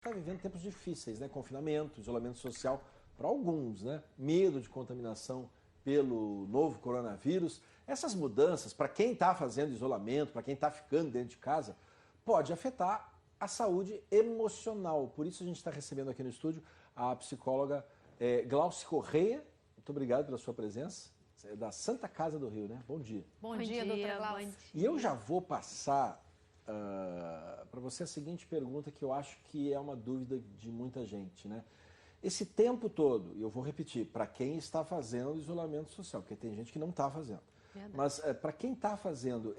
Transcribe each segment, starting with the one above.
Está vivendo tempos difíceis, né? Confinamento, isolamento social para alguns, né? Medo de contaminação pelo novo coronavírus. Essas mudanças, para quem está fazendo isolamento, para quem está ficando dentro de casa, pode afetar a saúde emocional. Por isso a gente está recebendo aqui no estúdio a psicóloga Glauci Correia. Muito obrigado pela sua presença. É da Santa Casa do Rio, né? Bom dia. Bom dia, doutora Glauci. E eu já vou passar para você a seguinte pergunta, que eu acho que é uma dúvida de muita gente, né? Esse tempo todo, e eu vou repetir, para quem está fazendo isolamento social, porque tem gente que não está fazendo. Verdade. Mas para quem está fazendo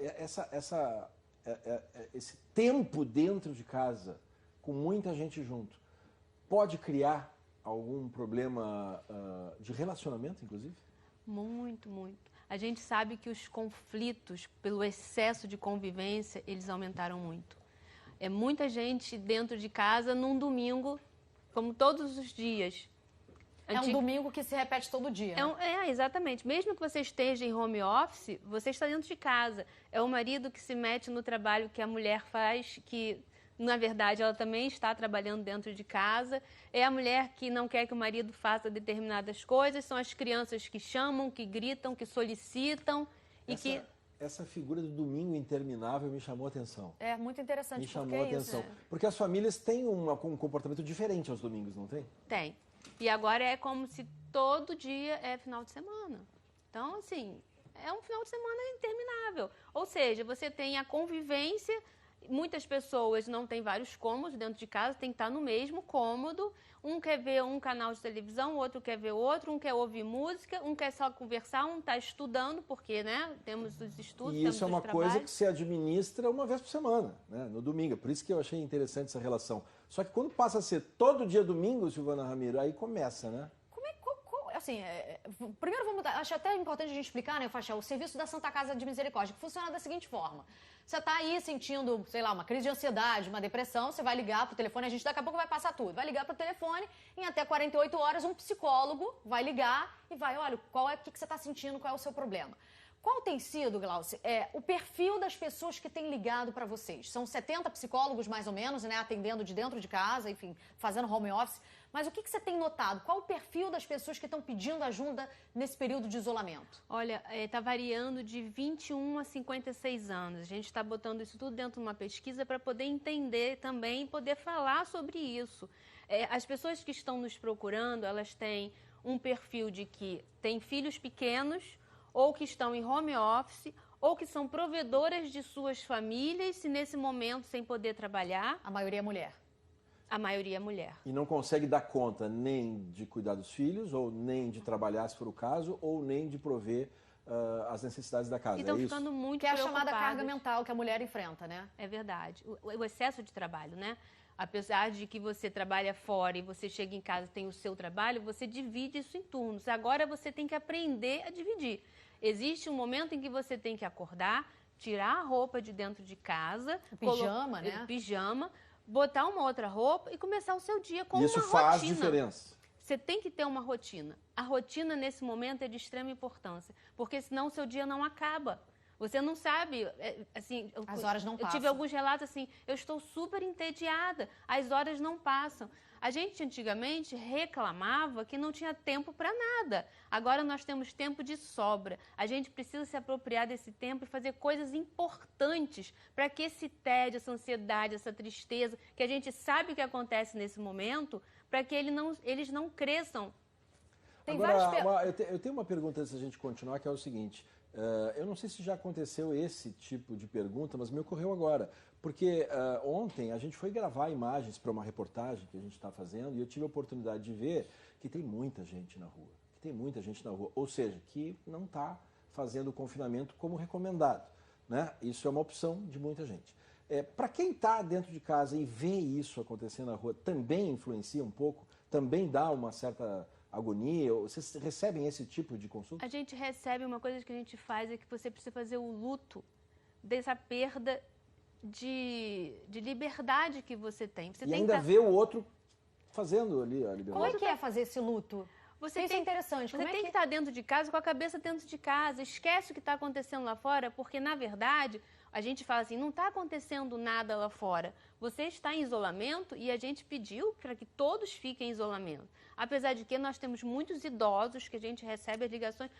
esse tempo dentro de casa, com muita gente junto, pode criar algum problema de relacionamento, inclusive? Muito, muito. A gente sabe que os conflitos, pelo excesso de convivência, eles aumentaram muito. É muita gente dentro de casa num domingo, como todos os dias. É um domingo que se repete todo dia. Exatamente. Mesmo que você esteja em home office, você está dentro de casa. É o marido que se mete no trabalho que a mulher faz, que na verdade ela também está trabalhando dentro de casa. É a mulher que não quer que o marido faça determinadas coisas. São as crianças que chamam, que gritam, que solicitam. Essa figura do domingo interminável me chamou a atenção. É muito interessante. Me chamou a atenção. Porque as famílias têm um comportamento diferente aos domingos, não tem? Tem. E agora é como se todo dia é final de semana. Então, assim, é um final de semana interminável. Ou seja, você tem a convivência. Muitas pessoas não têm vários cômodos dentro de casa, tem que estar no mesmo cômodo. Um quer ver um canal de televisão, o outro quer ver outro, um quer ouvir música, um quer só conversar, um está estudando, porque, né, temos os estudos, e isso é uma coisa que se administra uma vez por semana, né, no domingo. Por isso que eu achei interessante essa relação. Só que quando passa a ser todo dia domingo, Silvana Ramiro, aí começa, né? Primeiro vamos acho até importante a gente explicar, né, Fachel, o serviço da Santa Casa de Misericórdia, que funciona da seguinte forma. Você está aí sentindo, sei lá, uma crise de ansiedade, uma depressão, você vai ligar pro telefone, a gente daqui a pouco vai passar tudo. Vai ligar pro telefone, em até 48 horas um psicólogo vai ligar e vai, olha, o que você está sentindo, qual é o seu problema. Qual tem sido, Glauci, o perfil das pessoas que têm ligado para vocês? São 70 psicólogos, mais ou menos, né, atendendo de dentro de casa, enfim, fazendo home office. Mas o que você tem notado? Qual o perfil das pessoas que estão pedindo ajuda nesse período de isolamento? Olha, está variando de 21 a 56 anos. A gente está botando isso tudo dentro de uma pesquisa para poder entender também e poder falar sobre isso. As pessoas que estão nos procurando, elas têm um perfil de que têm filhos pequenos, ou que estão em home office, ou que são provedoras de suas famílias, se nesse momento sem poder trabalhar. A maioria é mulher. A maioria é mulher. E não consegue dar conta nem de cuidar dos filhos, ou nem de trabalhar, se for o caso, ou nem de prover as necessidades da casa. E estão ficando muito preocupadas. Que é a chamada carga mental que a mulher enfrenta, né? É verdade. O excesso de trabalho, né? Apesar de que você trabalha fora e você chega em casa e tem o seu trabalho, você divide isso em turnos. Agora você tem que aprender a dividir. Existe um momento em que você tem que acordar, tirar a roupa de dentro de casa, pijama, né? Pijama, botar uma outra roupa e começar o seu dia com uma rotina. Isso faz diferença. Você tem que ter uma rotina. A rotina nesse momento é de extrema importância, porque senão o seu dia não acaba. Você não sabe, assim... As horas não passam. Eu tive alguns relatos assim, eu estou super entediada, as horas não passam. A gente antigamente reclamava que não tinha tempo para nada. Agora nós temos tempo de sobra. A gente precisa se apropriar desse tempo e fazer coisas importantes para que esse tédio, essa ansiedade, essa tristeza, que a gente sabe que acontece nesse momento, para que eles não cresçam. Eu tenho uma pergunta antes da gente continuar, que é o seguinte... eu não sei se já aconteceu esse tipo de pergunta, mas me ocorreu agora. Porque ontem a gente foi gravar imagens para uma reportagem que a gente está fazendo e eu tive a oportunidade de ver que tem muita gente na rua. Ou seja, que não está fazendo o confinamento como recomendado, né? Isso é uma opção de muita gente. Para quem está dentro de casa e vê isso acontecendo na rua, também influencia um pouco? Também dá uma certa... agonia? Vocês recebem esse tipo de consulta? A gente recebe, uma coisa que a gente faz é que você precisa fazer o luto dessa perda de liberdade que você tem. Você e tem ainda que vê o outro fazendo ali a liberdade. Como é fazer esse luto? Isso é interessante. Você tem que estar dentro de casa, com a cabeça dentro de casa. Esquece o que está acontecendo lá fora, porque, na verdade, A gente fala assim, não está acontecendo nada lá fora. Você está em isolamento e a gente pediu para que todos fiquem em isolamento. Apesar de que nós temos muitos idosos que a gente recebe as ligações,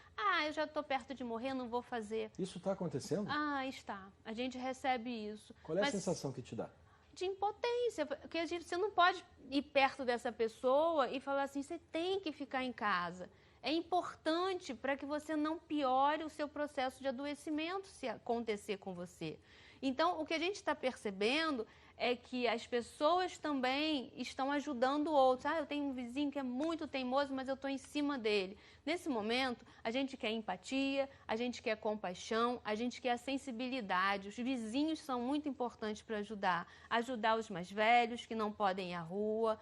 eu já estou perto de morrer, não vou fazer. Isso está acontecendo? Está. A gente recebe isso. Qual é a sensação que te dá? De impotência, porque você não pode ir perto dessa pessoa e falar assim, você tem que ficar em casa. É importante para que você não piore o seu processo de adoecimento se acontecer com você. Então, o que a gente está percebendo é que as pessoas também estão ajudando outros. Eu tenho um vizinho que é muito teimoso, mas eu estou em cima dele. Nesse momento, a gente quer empatia, a gente quer compaixão, a gente quer a sensibilidade. Os vizinhos são muito importantes para ajudar os mais velhos que não podem ir à rua.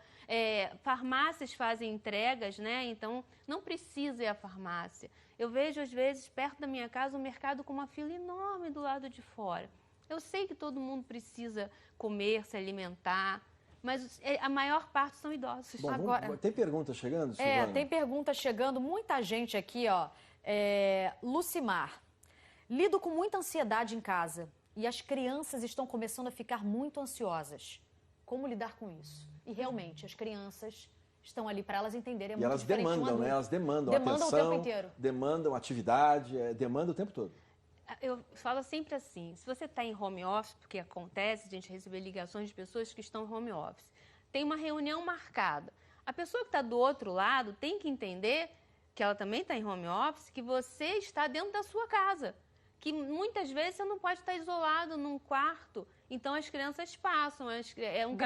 Farmácias fazem entregas, né? Então não precisa ir à farmácia. Eu vejo, às vezes, perto da minha casa, um mercado com uma fila enorme do lado de fora. Eu sei que todo mundo precisa comer, se alimentar, mas a maior parte são idosos. Bom, tem pergunta chegando, Silvana? Tem pergunta chegando, muita gente aqui, ó. Lucimar, lido com muita ansiedade em casa e as crianças estão começando a ficar muito ansiosas. Como lidar com isso? E realmente, as crianças estão ali para elas entenderem. E elas demandam, né? Elas demandam atenção, o tempo inteiro. Demandam atividade, demandam o tempo todo. Eu falo sempre assim, se você está em home office, porque acontece, a gente receber ligações de pessoas que estão em home office, tem uma reunião marcada. A pessoa que está do outro lado tem que entender que ela também está em home office, que você está dentro da sua casa. Que muitas vezes você não pode estar isolado num quarto. Então as crianças passam, é um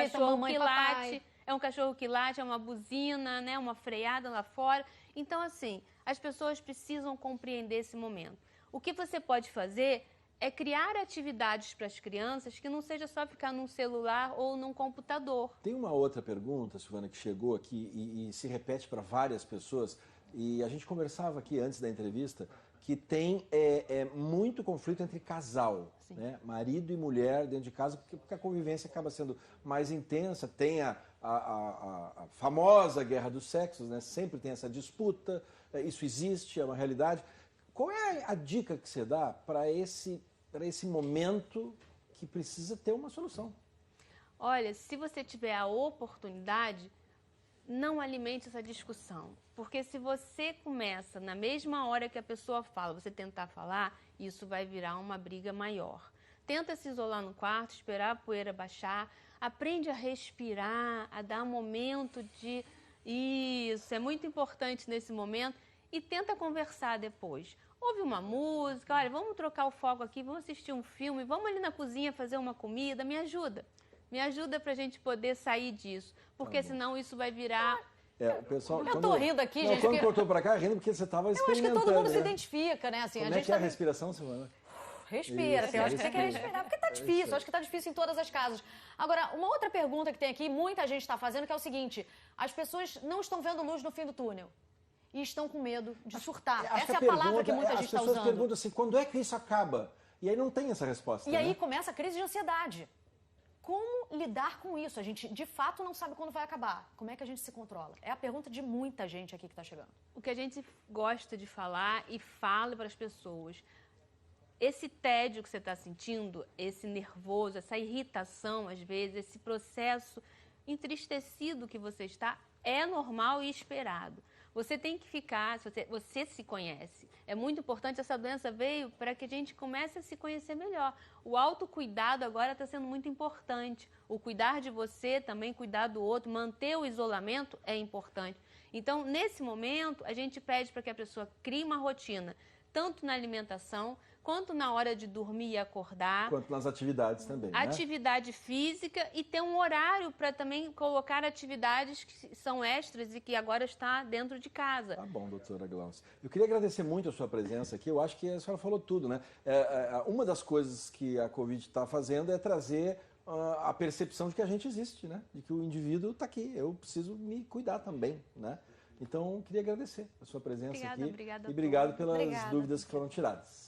cachorro que late, é uma buzina, né, uma freada lá fora. Então, assim, as pessoas precisam compreender esse momento. O que você pode fazer é criar atividades para as crianças que não seja só ficar num celular ou num computador. Tem uma outra pergunta, Silvana, que chegou aqui e se repete para várias pessoas. E a gente conversava aqui antes da entrevista que tem muito conflito entre casal, né? Marido e mulher dentro de casa, porque a convivência acaba sendo mais intensa. Tem a famosa guerra dos sexos, né? Sempre tem essa disputa, isso existe, é uma realidade. Qual é a dica que você dá para esse momento que precisa ter uma solução? Olha, se você tiver a oportunidade, não alimente essa discussão. Porque se você começa, na mesma hora que a pessoa fala, você tentar falar, isso vai virar uma briga maior. Tenta se isolar no quarto, esperar a poeira baixar, aprende a respirar, a dar um momento de... Isso, é muito importante nesse momento. E tenta conversar depois. Ouve uma música, olha, vamos trocar o foco aqui, vamos assistir um filme, vamos ali na cozinha fazer uma comida, me ajuda. Me ajuda pra gente poder sair disso, porque senão isso vai virar... O pessoal, eu tô rindo aqui, gente. Quando cortou pra cá, rindo porque você estava experimentando. Eu acho que todo mundo se identifica, né? Assim, Como é que é a respiração, Silvana? Respira, eu acho que você quer respirar, porque tá difícil, eu acho que tá difícil em todas as casas. Agora, uma outra pergunta que tem aqui, muita gente está fazendo, que é o seguinte, as pessoas não estão vendo luz no fim do túnel. E estão com medo de surtar. Essa é a palavra que muita gente está usando. As pessoas perguntam assim, quando é que isso acaba? E aí não tem essa resposta. E aí começa a crise de ansiedade. Como lidar com isso? A gente, de fato, não sabe quando vai acabar. Como é que a gente se controla? É a pergunta de muita gente aqui que está chegando. O que a gente gosta de falar e fala para as pessoas, esse tédio que você está sentindo, esse nervoso, essa irritação, às vezes, esse processo entristecido que você está, é normal e esperado. Você tem que ficar, você se conhece. É muito importante, essa doença veio para que a gente comece a se conhecer melhor. O autocuidado agora está sendo muito importante. O cuidar de você, também cuidar do outro, manter o isolamento é importante. Então, nesse momento, a gente pede para que a pessoa crie uma rotina, tanto na alimentação, quanto na hora de dormir e acordar. Quanto nas atividades também, né? Atividade física e ter um horário para também colocar atividades que são extras e que agora está dentro de casa. Tá bom, doutora Glaucia. Eu queria agradecer muito a sua presença aqui. Eu acho que a senhora falou tudo, né? Uma das coisas que a Covid está fazendo é trazer a percepção de que a gente existe, né? De que o indivíduo está aqui. Eu preciso me cuidar também, né? Então, queria agradecer a sua presença aqui. Obrigada. E obrigado pelas dúvidas que foram tiradas.